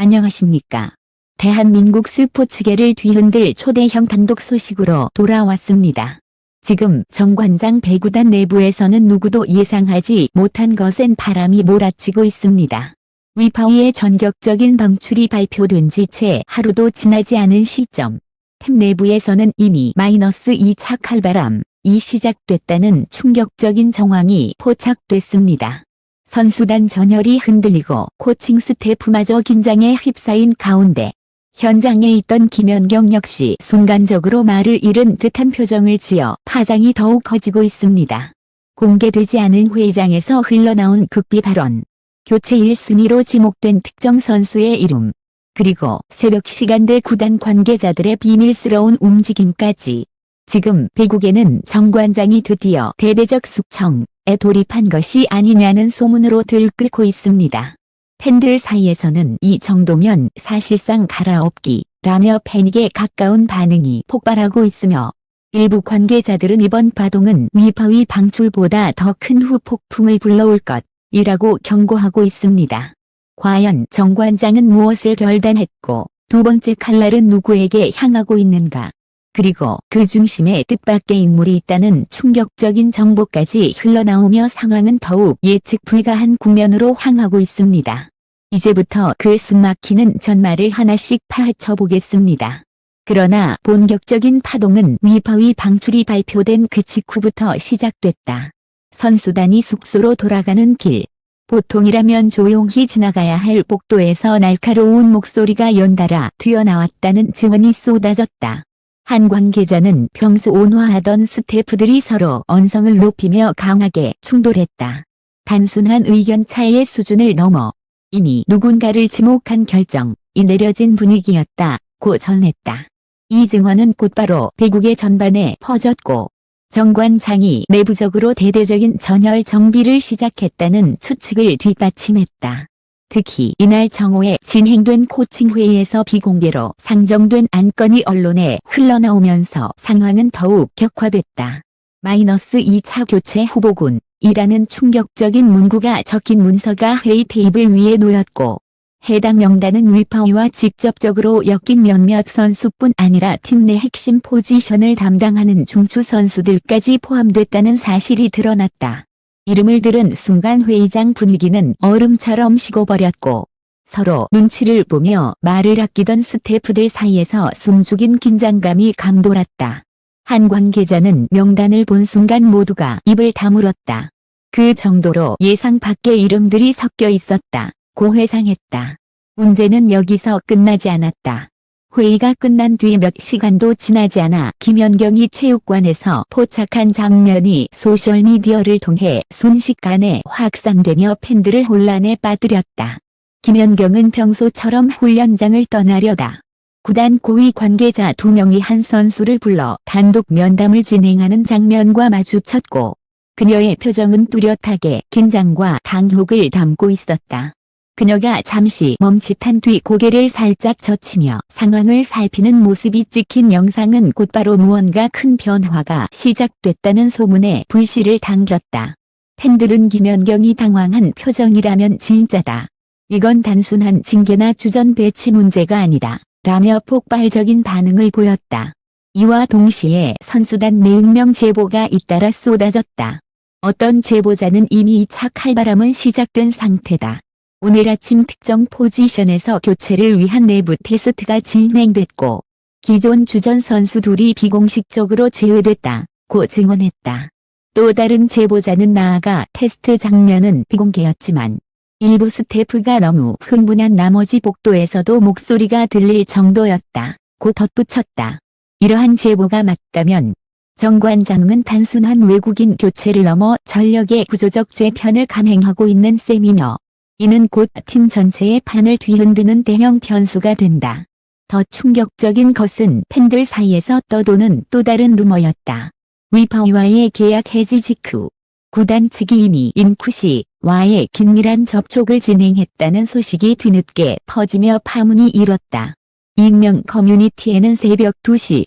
안녕하십니까. 대한민국 스포츠계를 뒤흔들 초대형 단독 소식으로 돌아왔습니다. 지금 정관장 배구단 내부에서는 누구도 예상하지 못한 것엔 바람이 몰아치고 있습니다. 위파위의 전격적인 방출이 발표된 지 채 하루도 지나지 않은 시점. 팀 내부에서는 이미 -2차 칼바람이 시작됐다는 충격적인 정황이 포착됐습니다. 선수단 전열이 흔들리고 코칭 스태프마저 긴장에 휩싸인 가운데 현장에 있던 김연경 역시 순간적으로 말을 잃은 듯한 표정을 지어 파장이 더욱 커지고 있습니다. 공개되지 않은 회의장에서 흘러나온 극비 발언, 교체 1순위로 지목된 특정 선수의 이름, 그리고 새벽 시간대 구단 관계자들의 비밀스러운 움직임까지 지금 배구계는 정관장이 드디어 대대적 숙청에 돌입한 것이 아니냐는 소문으로 들끓고 있습니다. 팬들 사이에서는 이 정도면 사실상 갈아엎기라며 패닉에 가까운 반응이 폭발하고 있으며 일부 관계자들은 이번 파동은 위파위 방출보다 더 큰 후폭풍을 불러올 것이라고 경고하고 있습니다. 과연 정관장은 무엇을 결단했고 두 번째 칼날은 누구에게 향하고 있는가? 그리고 그 중심에 뜻밖의 인물이 있다는 충격적인 정보까지 흘러나오며 상황은 더욱 예측 불가한 국면으로 향하고 있습니다. 이제부터 그 숨막히는 전말을 하나씩 파헤쳐 보겠습니다. 그러나 본격적인 파동은 위파위 방출이 발표된 그 직후부터 시작됐다. 선수단이 숙소로 돌아가는 길. 보통이라면 조용히 지나가야 할 복도에서 날카로운 목소리가 연달아 튀어나왔다는 증언이 쏟아졌다. 한 관계자는 평소 온화하던 스태프들이 서로 언성을 높이며 강하게 충돌했다. 단순한 의견 차이의 수준을 넘어 이미 누군가를 지목한 결정이 내려진 분위기였다고 전했다. 이 증언은 곧바로 배구계 전반에 퍼졌고 정관장이 내부적으로 대대적인 전열 정비를 시작했다는 추측을 뒷받침했다. 특히 이날 정오에 진행된 코칭 회의에서 비공개로 상정된 안건이 언론에 흘러나오면서 상황은 더욱 격화됐다. -2차 교체 후보군이라는 충격적인 문구가 적힌 문서가 회의 테이블 위에 놓였고 해당 명단은 위파위와 직접적으로 엮인 몇몇 선수뿐 아니라 팀 내 핵심 포지션을 담당하는 중추 선수들까지 포함됐다는 사실이 드러났다. 이름을 들은 순간 회의장 분위기는 얼음처럼 식어버렸고 서로 눈치를 보며 말을 아끼던 스태프들 사이에서 숨죽인 긴장감이 감돌았다. 한 관계자는 명단을 본 순간 모두가 입을 다물었다. 그 정도로 예상 밖의 이름들이 섞여 있었다고 회상했다. 문제는 여기서 끝나지 않았다. 회의가 끝난 뒤 몇 시간도 지나지 않아 김연경이 체육관에서 포착한 장면이 소셜미디어를 통해 순식간에 확산되며 팬들을 혼란에 빠뜨렸다. 김연경은 평소처럼 훈련장을 떠나려다 구단 고위 관계자 2명이 한 선수를 불러 단독 면담을 진행하는 장면과 마주쳤고 그녀의 표정은 뚜렷하게 긴장과 당혹을 담고 있었다. 그녀가 잠시 멈칫한 뒤 고개를 살짝 젖히며 상황을 살피는 모습이 찍힌 영상은 곧바로 무언가 큰 변화가 시작됐다는 소문에 불씨를 당겼다. 팬들은 김연경이 당황한 표정이라면 진짜다. 이건 단순한 징계나 주전 배치 문제가 아니다. 라며 폭발적인 반응을 보였다. 이와 동시에 선수단 내 익명 제보가 잇따라 쏟아졌다. 어떤 제보자는 이미 2차 칼바람은 시작된 상태다. 오늘 아침 특정 포지션에서 교체를 위한 내부 테스트가 진행됐고 기존 주전 선수 둘이 비공식적으로 제외됐다고 증언했다. 또 다른 제보자는 나아가 테스트 장면은 비공개였지만 일부 스태프가 너무 흥분한 나머지 복도에서도 목소리가 들릴 정도였다고 덧붙였다. 이러한 제보가 맞다면 정관장은 단순한 외국인 교체를 넘어 전력의 구조적 재편을 감행하고 있는 셈이며 이는 곧 팀 전체의 판을 뒤흔드는 대형 변수가 된다. 더 충격적인 것은 팬들 사이에서 떠도는 또 다른 루머였다. 위파위와의 계약 해지 직후 구단 측이 이미 인쿠시와의 긴밀한 접촉을 진행했다는 소식이 뒤늦게 퍼지며 파문이 일었다. 익명 커뮤니티에는 새벽 2시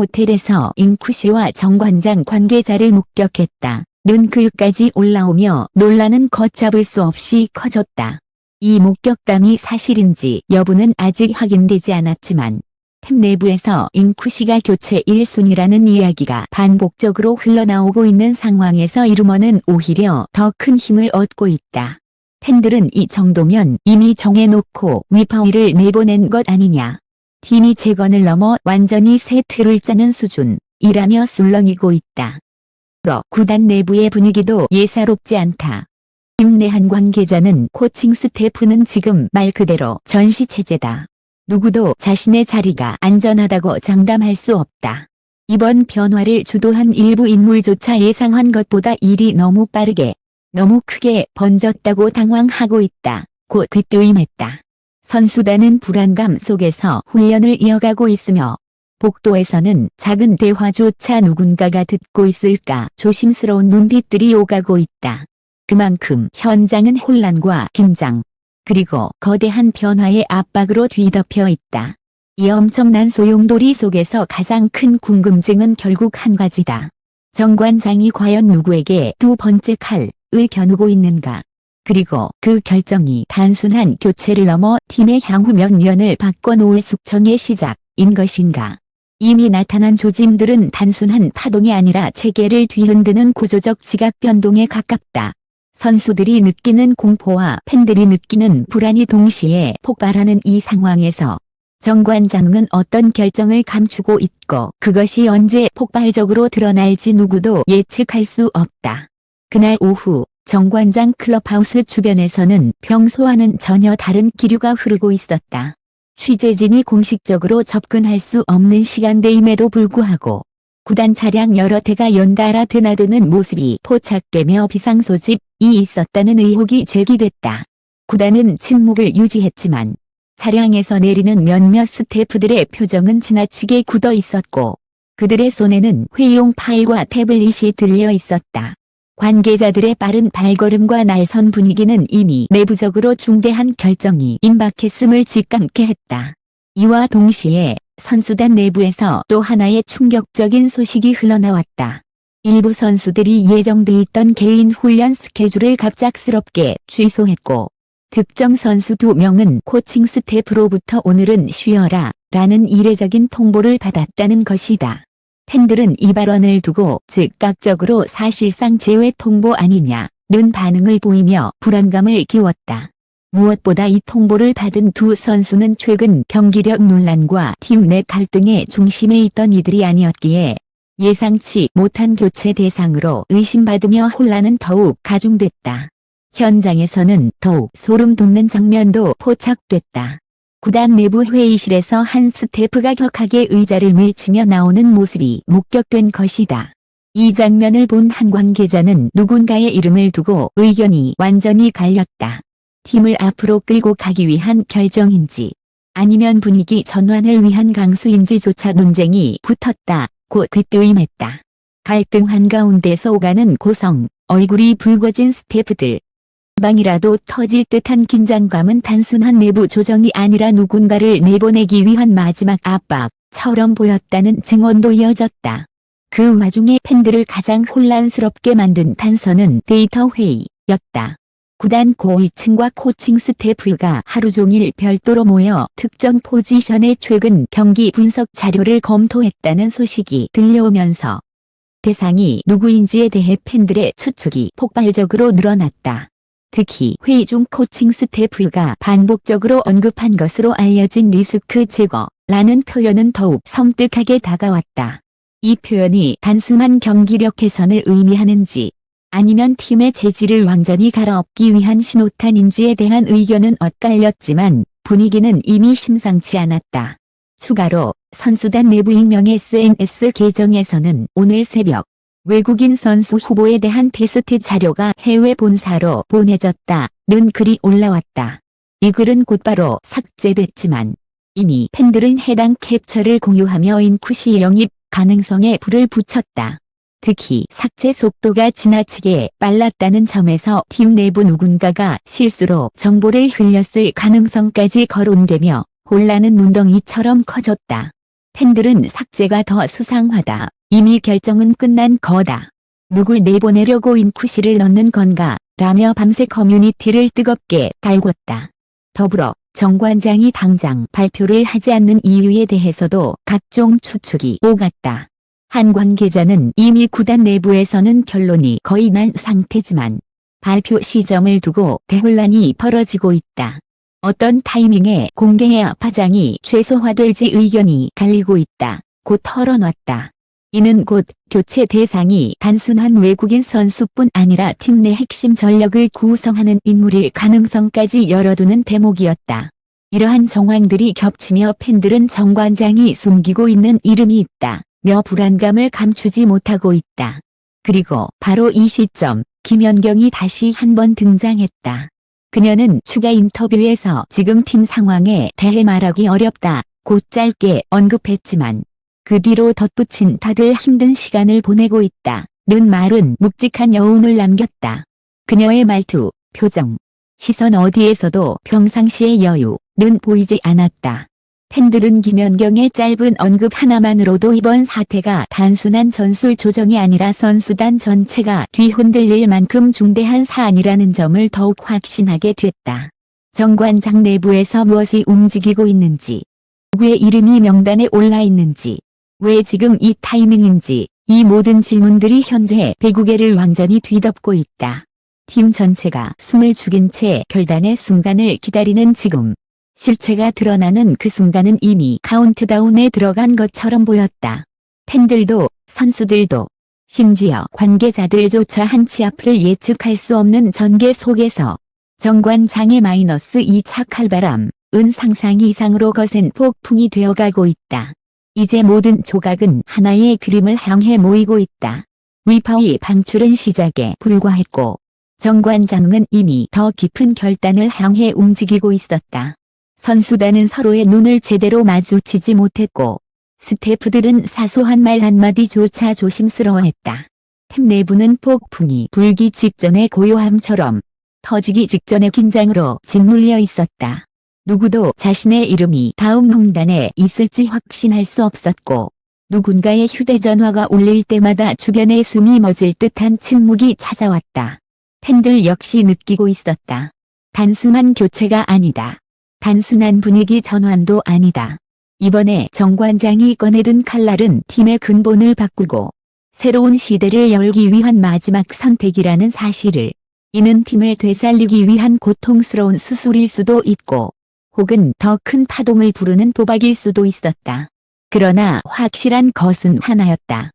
호텔에서 인쿠시와 정관장 관계자를 목격했다. 는 글까지 올라오며 논란은 걷잡을 수 없이 커졌다. 이 목격담이 사실인지 여부는 아직 확인되지 않았지만 팀 내부에서 인쿠시가 교체 1순위라는 이야기가 반복적으로 흘러나오고 있는 상황에서 이루머는 오히려 더 큰 힘을 얻고 있다. 팬들은 이 정도면 이미 정해놓고 위파위를 내보낸 것 아니냐. 팀이 재건을 넘어 완전히 새 틀을 짜는 수준이라며 술렁이고 있다. 구단 내부의 분위기도 예사롭지 않다. 팀 내 한 관계자는 코칭 스태프는 지금 말 그대로 전시체제다. 누구도 자신의 자리가 안전하다고 장담할 수 없다. 이번 변화를 주도한 일부 인물조차 예상한 것보다 일이 너무 빠르게, 너무 크게 번졌다고 당황하고 있다. 고 귀띔했다. 선수단은 불안감 속에서 훈련을 이어가고 있으며 복도에서는 작은 대화조차 누군가가 듣고 있을까 조심스러운 눈빛들이 오가고 있다. 그만큼 현장은 혼란과 긴장, 그리고 거대한 변화의 압박으로 뒤덮여 있다. 이 엄청난 소용돌이 속에서 가장 큰 궁금증은 결국 한 가지다. 정관장이 과연 누구에게 두 번째 칼을 겨누고 있는가? 그리고 그 결정이 단순한 교체를 넘어 팀의 향후 몇 년을 바꿔놓을 숙청의 시작인 것인가? 이미 나타난 조짐들은 단순한 파동이 아니라 체계를 뒤흔드는 구조적 지각 변동에 가깝다. 선수들이 느끼는 공포와 팬들이 느끼는 불안이 동시에 폭발하는 이 상황에서 정관장은 어떤 결정을 감추고 있고 그것이 언제 폭발적으로 드러날지 누구도 예측할 수 없다. 그날 오후 정관장 클럽하우스 주변에서는 평소와는 전혀 다른 기류가 흐르고 있었다. 취재진이 공식적으로 접근할 수 없는 시간대임에도 불구하고 구단 차량 여러 대가 연달아 드나드는 모습이 포착되며 비상소집이 있었다는 의혹이 제기됐다. 구단은 침묵을 유지했지만 차량에서 내리는 몇몇 스태프들의 표정은 지나치게 굳어 있었고 그들의 손에는 회의용 파일과 태블릿이 들려 있었다. 관계자들의 빠른 발걸음과 날선 분위기는 이미 내부적으로 중대한 결정이 임박했음을 직감케 했다. 이와 동시에 선수단 내부에서 또 하나의 충격적인 소식이 흘러나왔다. 일부 선수들이 예정돼 있던 개인 훈련 스케줄을 갑작스럽게 취소했고 특정 선수 2명은 코칭 스태프로부터 오늘은 쉬어라 라는 이례적인 통보를 받았다는 것이다. 팬들은 이 발언을 두고 즉각적으로 사실상 제외 통보 아니냐는 반응을 보이며 불안감을 키웠다. 무엇보다 이 통보를 받은 두 선수는 최근 경기력 논란과 팀 내 갈등의 중심에 있던 이들이 아니었기에 예상치 못한 교체 대상으로 의심받으며 혼란은 더욱 가중됐다. 현장에서는 더욱 소름 돋는 장면도 포착됐다. 구단 내부 회의실에서 한 스태프가 격하게 의자를 밀치며 나오는 모습이 목격된 것이다. 이 장면을 본 한 관계자는 누군가의 이름을 두고 의견이 완전히 갈렸다. 팀을 앞으로 끌고 가기 위한 결정인지 아니면 분위기 전환을 위한 강수인지조차 논쟁이 붙었다고 귀띔했다. 갈등 한가운데서 오가는 고성, 얼굴이 붉어진 스태프들. 방이라도 터질 듯한 긴장감은 단순한 내부 조정이 아니라 누군가를 내보내기 위한 마지막 압박처럼 보였다는 증언도 이어졌다. 그 와중에 팬들을 가장 혼란스럽게 만든 단서는 데이터 회의였다. 구단 고위층과 코칭 스태프가 하루 종일 별도로 모여 특정 포지션의 최근 경기 분석 자료를 검토했다는 소식이 들려오면서 대상이 누구인지에 대해 팬들의 추측이 폭발적으로 늘어났다. 특히 회의 중 코칭 스태프가 반복적으로 언급한 것으로 알려진 리스크 제거라는 표현은 더욱 섬뜩하게 다가왔다. 이 표현이 단순한 경기력 개선을 의미하는지 아니면 팀의 재질을 완전히 갈아엎기 위한 신호탄인지에 대한 의견은 엇갈렸지만 분위기는 이미 심상치 않았다. 추가로 선수단 내부 익명 SNS 계정에서는 오늘 새벽 외국인 선수 후보에 대한 테스트 자료가 해외 본사로 보내졌다는 글이 올라왔다. 이 글은 곧바로 삭제됐지만 이미 팬들은 해당 캡처를 공유하며 인쿠시 영입 가능성에 불을 붙였다. 특히 삭제 속도가 지나치게 빨랐다는 점에서 팀 내부 누군가가 실수로 정보를 흘렸을 가능성까지 거론되며 혼란은 눈덩이처럼 커졌다. 팬들은 삭제가 더 수상하다. 이미 결정은 끝난 거다. 누굴 내보내려고 인쿠시를 넣는 건가? 라며 밤새 커뮤니티를 뜨겁게 달궜다. 더불어 정 관장이 당장 발표를 하지 않는 이유에 대해서도 각종 추측이 오갔다. 한 관계자는 이미 구단 내부에서는 결론이 거의 난 상태지만 발표 시점을 두고 대혼란이 벌어지고 있다. 어떤 타이밍에 공개해야 파장이 최소화될지 의견이 갈리고 있다. 곧 털어놨다. 이는 곧 교체 대상이 단순한 외국인 선수뿐 아니라 팀 내 핵심 전력을 구성하는 인물일 가능성까지 열어두는 대목이었다. 이러한 정황들이 겹치며 팬들은 정 관장이 숨기고 있는 이름이 있다며 불안감을 감추지 못하고 있다. 그리고 바로 이 시점 김연경이 다시 한번 등장했다. 그녀는 추가 인터뷰에서 지금 팀 상황에 대해 말하기 어렵다 고 짧게 언급했지만 그 뒤로 덧붙인 다들 힘든 시간을 보내고 있다 는 말은 묵직한 여운을 남겼다. 그녀의 말투, 표정, 시선 어디에서도 평상시의 여유는 보이지 않았다. 팬들은 김연경의 짧은 언급 하나만으로도 이번 사태가 단순한 전술 조정이 아니라 선수단 전체가 뒤흔들릴 만큼 중대한 사안이라는 점을 더욱 확신하게 됐다. 정 관장 내부에서 무엇이 움직이고 있는지, 누구의 이름이 명단에 올라 있는지, 왜 지금 이 타이밍인지 이 모든 질문들이 현재 배구계를 완전히 뒤덮고 있다. 팀 전체가 숨을 죽인 채 결단의 순간을 기다리는 지금. 실체가 드러나는 그 순간은 이미 카운트다운에 들어간 것처럼 보였다. 팬들도 선수들도 심지어 관계자들조차 한치 앞을 예측할 수 없는 전개 속에서 정 관장의 -2차 칼바람은 상상 이상으로 거센 폭풍이 되어가고 있다. 이제 모든 조각은 하나의 그림을 향해 모이고 있다. 위파의 방출은 시작에 불과했고 정 관장은 이미 더 깊은 결단을 향해 움직이고 있었다. 선수단은 서로의 눈을 제대로 마주치지 못했고 스태프들은 사소한 말 한마디조차 조심스러워했다. 팀 내부는 폭풍이 불기 직전의 고요함처럼 터지기 직전의 긴장으로 짓눌려 있었다. 누구도 자신의 이름이 다음 명단에 있을지 확신할 수 없었고 누군가의 휴대전화가 울릴 때마다 주변에 숨이 멎을 듯한 침묵이 찾아왔다. 팬들 역시 느끼고 있었다. 단순한 교체가 아니다. 단순한 분위기 전환도 아니다. 이번에 정 관장이 꺼내든 칼날은 팀의 근본을 바꾸고 새로운 시대를 열기 위한 마지막 선택이라는 사실을, 이는 팀을 되살리기 위한 고통스러운 수술일 수도 있고 혹은 더 큰 파동을 부르는 도박일 수도 있었다. 그러나 확실한 것은 하나였다.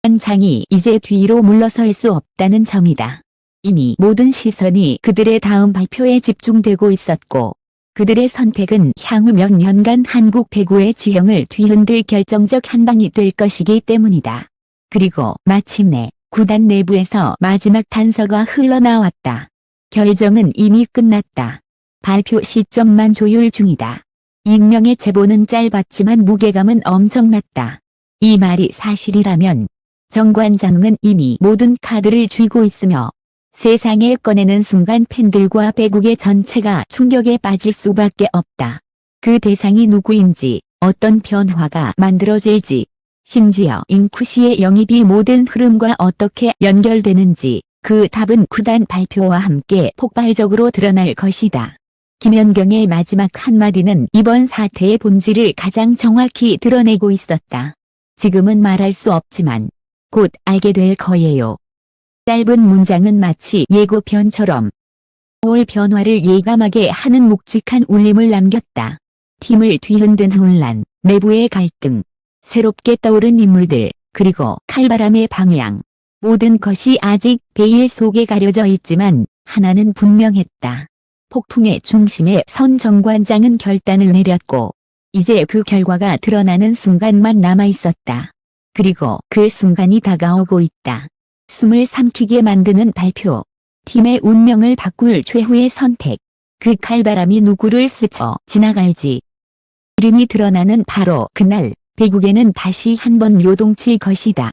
관장이 이제 뒤로 물러설 수 없다는 점이다. 이미 모든 시선이 그들의 다음 발표에 집중되고 있었고 그들의 선택은 향후 몇 년간 한국 배구의 지형을 뒤흔들 결정적 한방이 될 것이기 때문이다. 그리고 마침내 구단 내부에서 마지막 단서가 흘러나왔다. 결정은 이미 끝났다. 발표 시점만 조율 중이다. 익명의 제보는 짧았지만 무게감은 엄청났다. 이 말이 사실이라면 정 관장은 이미 모든 카드를 쥐고 있으며 세상에 꺼내는 순간 팬들과 배구계 전체가 충격에 빠질 수밖에 없다. 그 대상이 누구인지, 어떤 변화가 만들어질지, 심지어 잉쿠시의 영입이 모든 흐름과 어떻게 연결되는지 그 답은 구단 발표와 함께 폭발적으로 드러날 것이다. 김연경의 마지막 한마디는 이번 사태의 본질을 가장 정확히 드러내고 있었다. 지금은 말할 수 없지만 곧 알게 될 거예요. 짧은 문장은 마치 예고편처럼 올 변화를 예감하게 하는 묵직한 울림을 남겼다. 팀을 뒤흔든 혼란, 내부의 갈등, 새롭게 떠오른 인물들, 그리고 칼바람의 방향. 모든 것이 아직 베일 속에 가려져 있지만 하나는 분명했다. 폭풍의 중심에 선 정 관장은 결단을 내렸고 이제 그 결과가 드러나는 순간만 남아있었다. 그리고 그 순간이 다가오고 있다. 숨을 삼키게 만드는 발표. 팀의 운명을 바꿀 최후의 선택. 그 칼바람이 누구를 스쳐 지나갈지. 이름이 드러나는 바로 그날 배구계는 다시 한번 요동칠 것이다.